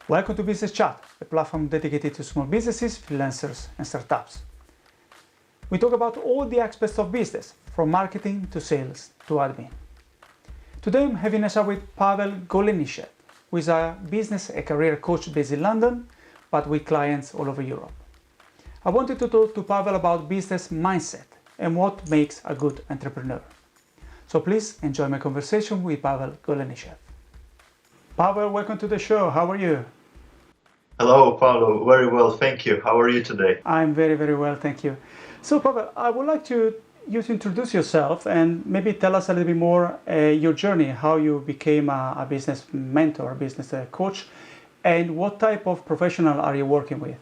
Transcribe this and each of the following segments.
Welcome to Business Chat, a platform dedicated to small businesses, freelancers, and startups. We talk about all the aspects of business, from marketing to sales to admin. Today I'm having a chat with Pavel Golenistsev, who is a business and career coach based in London, but with clients all over Europe. I wanted to talk to Pavel about business mindset and what makes a good entrepreneur. So please enjoy my conversation with Pavel Golenistsev. Pavel, welcome to the show. How are you? Hello, Paolo. Very well, thank you. How are you today? I'm very, very well, thank you. So, Pavel, I would like you to introduce yourself and maybe tell us a little bit more your journey, how you became a business mentor, a business coach, and what type of professional are you working with?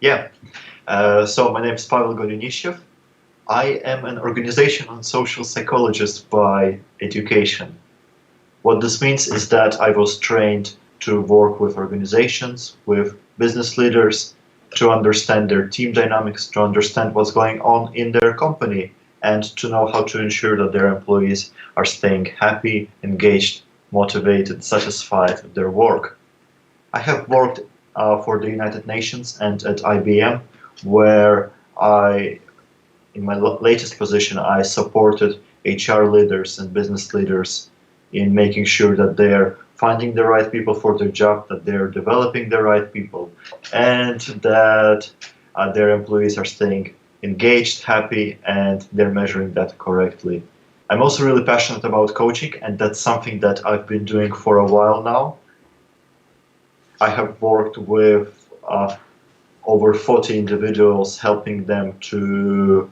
Yeah. So my name is Pavel Golenistsev. I am an organization and social psychologist by education. What this means is that I was trained to work with organizations, with business leaders, to understand their team dynamics, to understand what's going on in their company, and to know how to ensure that their employees are staying happy, engaged, motivated, satisfied with their work. I have worked for the United Nations and at IBM, where in my latest position, I supported HR leaders and business leaders in making sure that they're finding the right people for their job, that they're developing the right people, and that their employees are staying engaged, happy, and they're measuring that correctly. I'm also really passionate about coaching, and that's something that I've been doing for a while now. I have worked with over 40 individuals, helping them to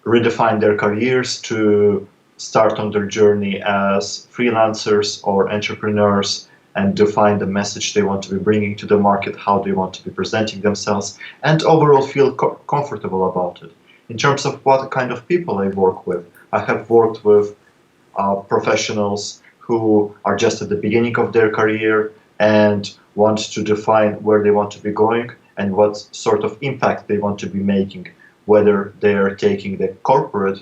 redefine their careers, to start on their journey as freelancers or entrepreneurs, and define the message they want to be bringing to the market, how they want to be presenting themselves, and overall feel comfortable about it. In terms of what kind of people I work with, I have worked with professionals who are just at the beginning of their career and want to define where they want to be going and what sort of impact they want to be making, whether they are taking the corporate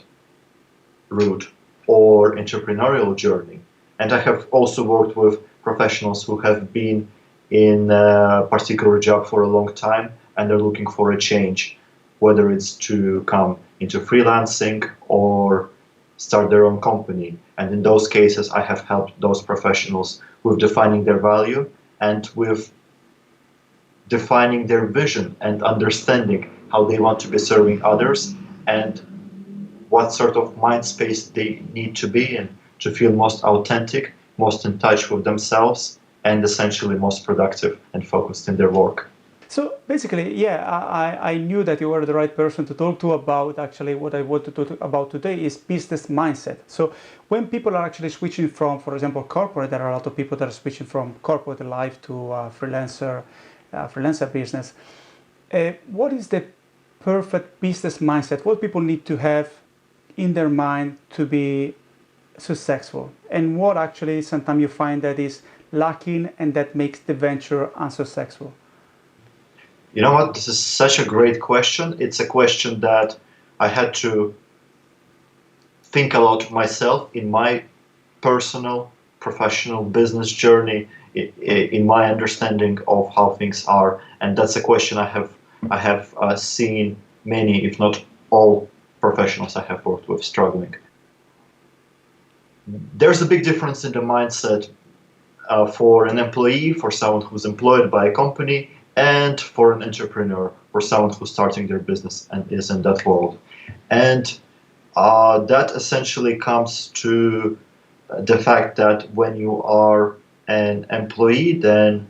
route or entrepreneurial journey. And I have also worked with professionals who have been in a particular job for a long time and are looking for a change, whether it's to come into freelancing or start their own company. And in those cases, I have helped those professionals with defining their value and with defining their vision and understanding how they want to be serving others and what sort of mind space they need to be in to feel most authentic, most in touch with themselves, and essentially most productive and focused in their work. So basically, yeah, I knew that you were the right person to talk to about actually what I want to talk about today is business mindset. So when people are actually switching from, for example, corporate, there are a lot of people that are switching from corporate life to freelancer business. What is the perfect business mindset? What people need to have in their mind to be successful, and what actually sometimes you find that is lacking and that makes the venture unsuccessful? You know what? This is such a great question. It's a question that I had to think a lot myself in my personal, professional, business journey, in my understanding of how things are, and that's a question I have seen many, if not all, professionals I have worked with struggling. There's a big difference in the mindset for an employee, for someone who's employed by a company, and for an entrepreneur, for someone who's starting their business and is in that world. And that essentially comes to the fact that when you are an employee, then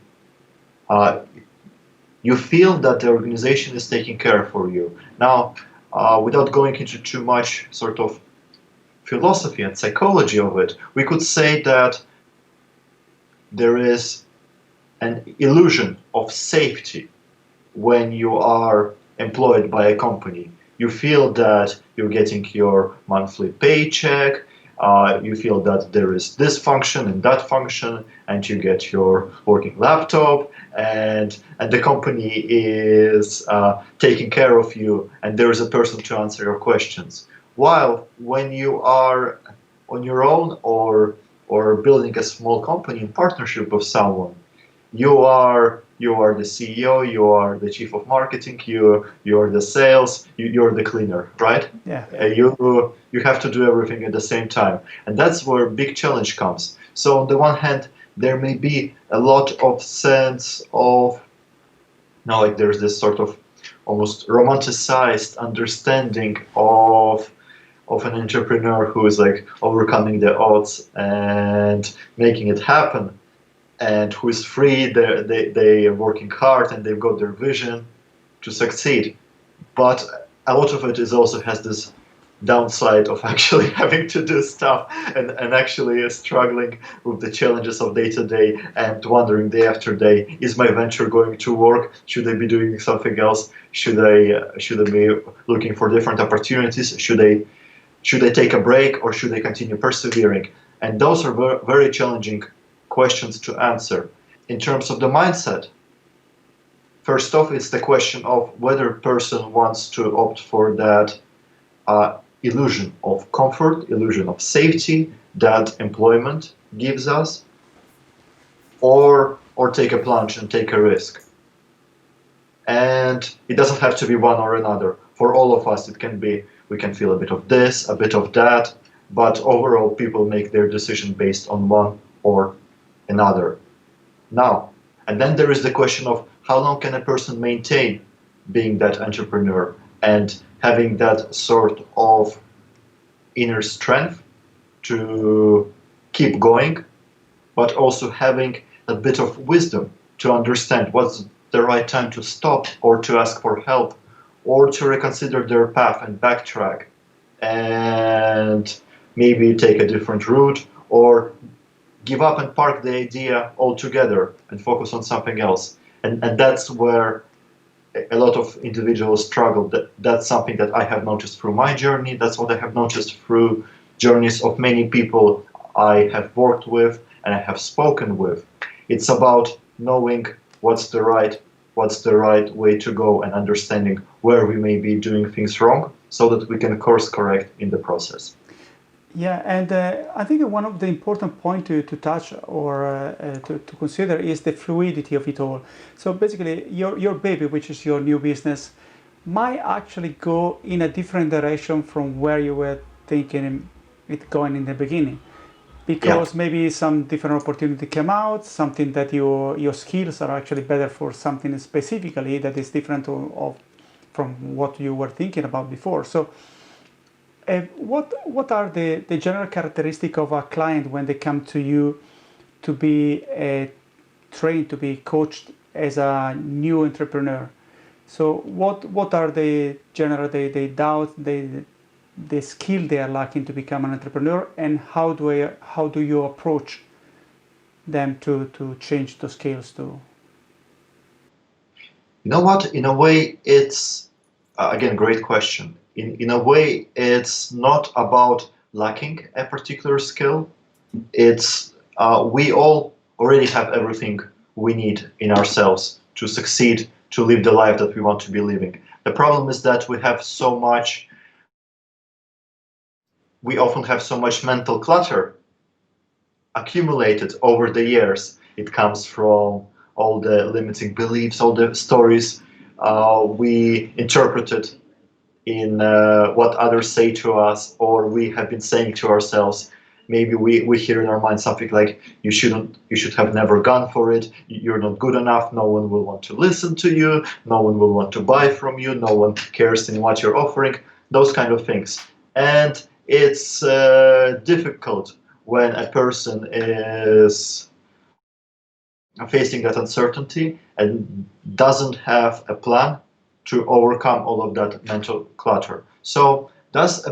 you feel that the organization is taking care for you. Now, without going into too much sort of philosophy and psychology of it, we could say that there is an illusion of safety when you are employed by a company. You feel that you're getting your monthly paycheck, you feel that there is this function and that function, and you get your working laptop, and the company is taking care of you, and there is a person to answer your questions. While when you are on your own or or building a small company in partnership with someone, you are the CEO, you are the chief of marketing, you are the sales, you're the cleaner, right? Yeah. You have to do everything at the same time, and that's where big challenge comes. So on the one hand, there may be a lot of sense of now, like there's this sort of almost romanticized understanding of an entrepreneur who is like overcoming the odds and making it happen, and who is free. They are working hard and they've got their vision to succeed. But a lot of it is also has this downside of actually having to do stuff and actually struggling with the challenges of day to day and wondering day after day, is my venture going to work? Should I be doing something else? Should I be looking for different opportunities? Should I take a break, or should I continue persevering? And those are very challenging questions to answer. In terms of the mindset, first off, it's the question of whether a person wants to opt for that illusion of comfort, illusion of safety that employment gives us, or take a plunge and take a risk. And it doesn't have to be one or another. For all of us, it can be, we can feel a bit of this, a bit of that, but overall people make their decision based on one or another. Now, and then there is the question of how long can a person maintain being that entrepreneur and having that sort of inner strength to keep going, but also having a bit of wisdom to understand what's the right time to stop, or to ask for help, or to reconsider their path and backtrack and maybe take a different route, or give up and park the idea altogether and focus on something else. And that's where a lot of individuals struggle. That's something that I have noticed through my journey. That's what I have noticed through journeys of many people I have worked with and I have spoken with. It's about knowing what's the right way to go, and understanding where we may be doing things wrong, so that we can course correct in the process. Yeah, and I think one of the important points to touch or to consider is the fluidity of it all. So basically, your baby, which is your new business, might actually go in a different direction from where you were thinking it going in the beginning, because maybe some different opportunity came out, something that your skills are actually better for something specifically that is different from what you were thinking about before. So what are the general characteristics of a client when they come to you to be trained, to be coached as a new entrepreneur? So what are the general they doubt, the skill they are lacking to become an entrepreneur, and how do you approach them to change those skills to? You know what? In a way, it's again, great question. In a way, it's not about lacking a particular skill. It's we all already have everything we need in ourselves to succeed, to live the life that we want to be living. The problem is that we often have so much mental clutter accumulated over the years. It comes from all the limiting beliefs, all the stories we interpreted in what others say to us, or we have been saying to ourselves. Maybe we hear in our mind something like, you should have never gone for it, you're not good enough, no one will want to listen to you, no one will want to buy from you, no one cares in what you're offering, those kind of things. And it's difficult when a person is facing that uncertainty and doesn't have a plan to overcome all of that mental clutter. So does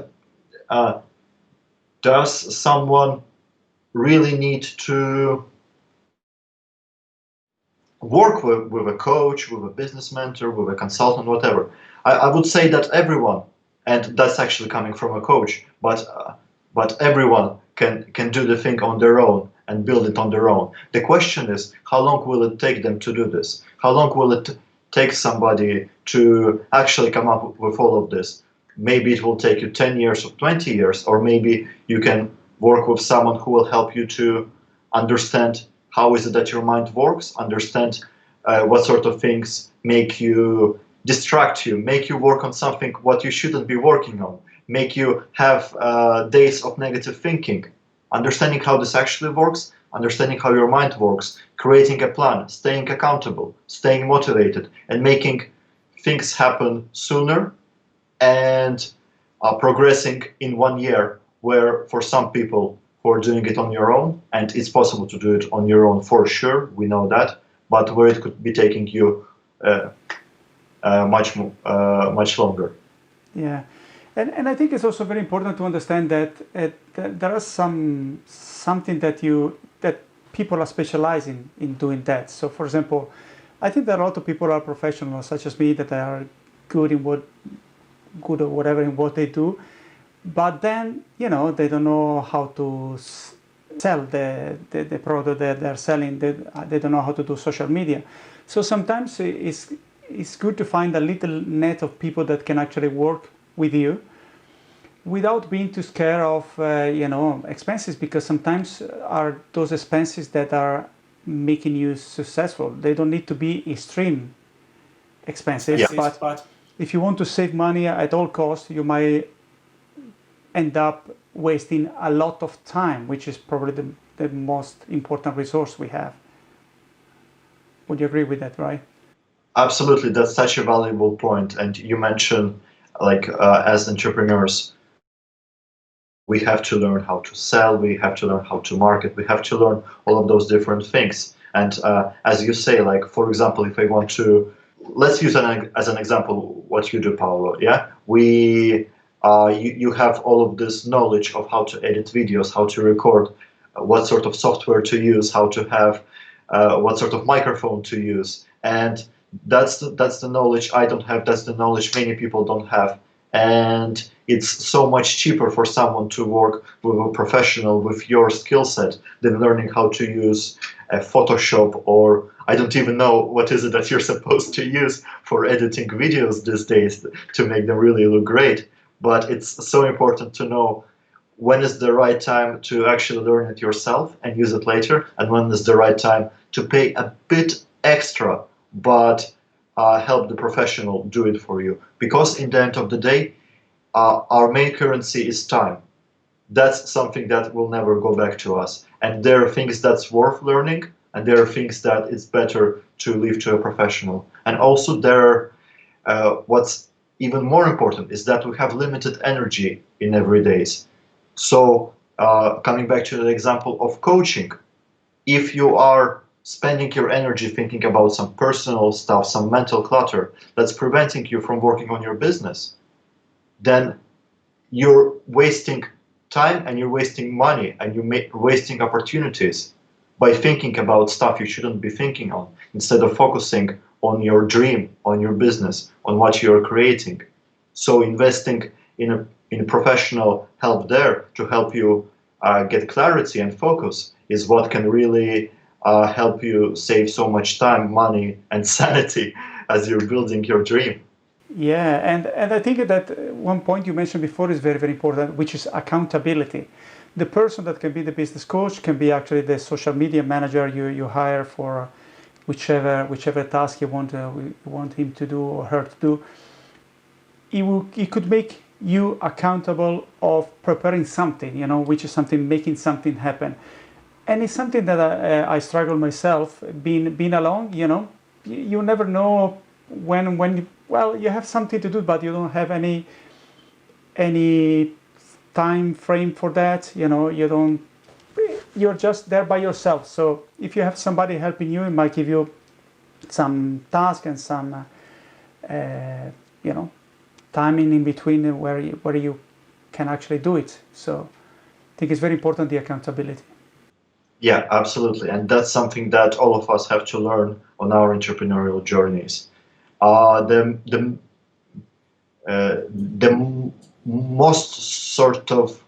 someone really need to work with a coach, with a business mentor, with a consultant, whatever? I would say that everyone, and that's actually coming from a coach, but everyone can do the thing on their own and build it on their own. The question is, how long will it take them to do this? How long will it take somebody to actually come up with all of this? Maybe it will take you 10 years or 20 years, or maybe you can work with someone who will help you to understand how is it that your mind works, understand what sort of things distract you, make you work on something what you shouldn't be working on, make you have days of negative thinking. Understanding how this actually works, understanding how your mind works, creating a plan, staying accountable, staying motivated, and making things happen sooner, and progressing in 1 year, where for some people who are doing it on your own, and it's possible to do it on your own for sure, we know that, but where it could be taking you much longer. Yeah, and I think it's also very important to understand that there are something that people are specializing in doing that. So, for example, I think that a lot of people are professionals, such as me, that are good or whatever in what they do, but then they don't know how to sell the product that they're selling. They don't know how to do social media. So sometimes it's good to find a little net of people that can actually work with you without being too scared of expenses, because sometimes are those expenses that are making you successful. They don't need to be extreme expenses, Yeah. but if you want to save money at all costs, you might end up wasting a lot of time, which is probably the most important resource we have. Would you agree with that, right? Absolutely, that's such a valuable point. And you mentioned, as entrepreneurs, we have to learn how to sell, we have to learn how to market, we have to learn all of those different things. And as you say, for example, if I want to, let's use as an example what you do, Paolo. Yeah, you have all of this knowledge of how to edit videos, how to record, what sort of software to use, how to have, what sort of microphone to use, and that's the knowledge I don't have. That's the knowledge many people don't have. And it's so much cheaper for someone to work with a professional with your skill set than learning how to use Photoshop, or I don't even know what is it that you're supposed to use for editing videos these days to make them really look great. But it's so important to know when is the right time to actually learn it yourself and use it later, and when is the right time to pay a bit extra but help the professional do it for you. Because in the end of the day, our main currency is time. That's something that will never go back to us. And there are things that's worth learning, and there are things that it's better to leave to a professional. And also what's even more important is that we have limited energy in every days. So coming back to the example of coaching, if you are spending your energy thinking about some personal stuff, some mental clutter that's preventing you from working on your business, then you're wasting time and you're wasting money and you're wasting opportunities by thinking about stuff you shouldn't be thinking on, instead of focusing on your dream, on your business, on what you're creating. So investing in a professional help there to help you get clarity and focus is what can really help you save so much time, money, and sanity as you're building your dream. Yeah, and I think that one point you mentioned before is very, very important, which is accountability. The person that can be the business coach can be actually the social media manager you hire for whichever task you want him to do or her to do. It could make you accountable of preparing something, which is something, making something happen. And it's something that I struggle myself, being alone, you never know when you have something to do, but you don't have any time frame for that. You're just there by yourself. So if you have somebody helping you, it might give you some task and some timing in between where you can actually do it. So I think it's very important, the accountability. Yeah, absolutely. And that's something that all of us have to learn on our entrepreneurial journeys. The most sort of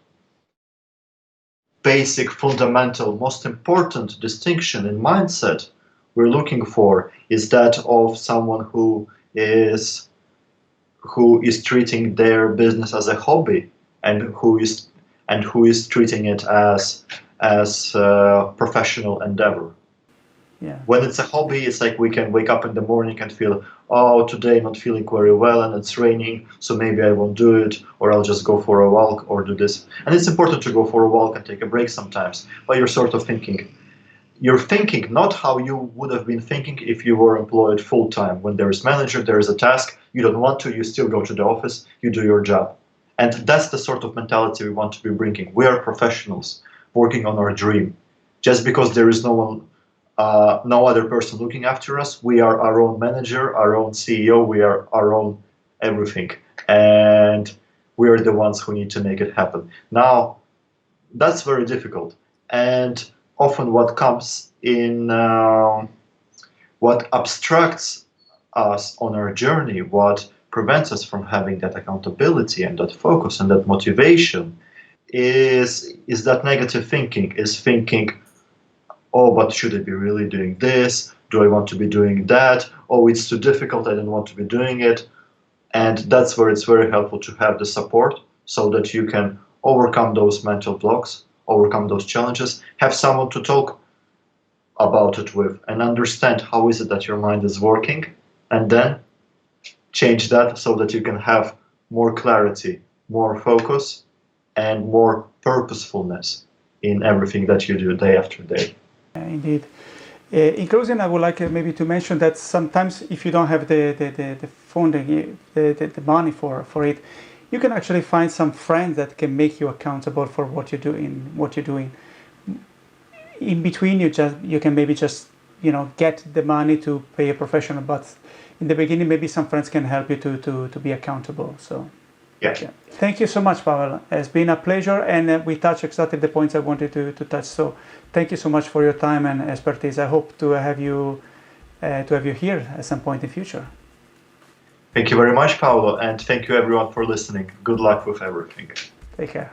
basic, fundamental, most important distinction in mindset we're looking for is that of someone who is treating their business as a hobby, and who is and who is treating it as a professional endeavor. Yeah. When it's a hobby, it's like we can wake up in the morning and feel, oh, today I'm not feeling very well and it's raining, so maybe I won't do it, or I'll just go for a walk or do this. And it's important to go for a walk and take a break sometimes, but you're sort of thinking. You're thinking not how you would have been thinking if you were employed full-time. When there is manager, there is a task, you don't want to, you still go to the office, you do your job. And that's the sort of mentality we want to be bringing. We are professionals working on our dream. Just because there is no one, no other person looking after us, we are our own manager, our own CEO, we are our own everything. And we are the ones who need to make it happen. Now, that's very difficult. And often what comes in, what obstructs us on our journey, what prevents us from having that accountability and that focus and that motivation is that negative thinking, is thinking, oh, but should I be really doing this? Do I want to be doing that? Oh, it's too difficult, I don't want to be doing it. And that's where it's very helpful to have the support so that you can overcome those mental blocks, overcome those challenges, have someone to talk about it with and understand how is it that your mind is working, and then change that so that you can have more clarity, more focus, and more purposefulness in everything that you do day after day. Indeed. In closing, I would like maybe to mention that sometimes if you don't have the funding, the money for it, you can actually find some friends that can make you accountable for what you're doing. In between, you can maybe just get the money to pay a professional, but in the beginning, maybe some friends can help you to be accountable. So. Yeah. Thank you so much, Pavel. It's been a pleasure, and we touched exactly the points I wanted to touch. So thank you so much for your time and expertise. I hope to have you here at some point in the future. Thank you very much, Paolo, and thank you everyone for listening. Good luck with everything. Take care.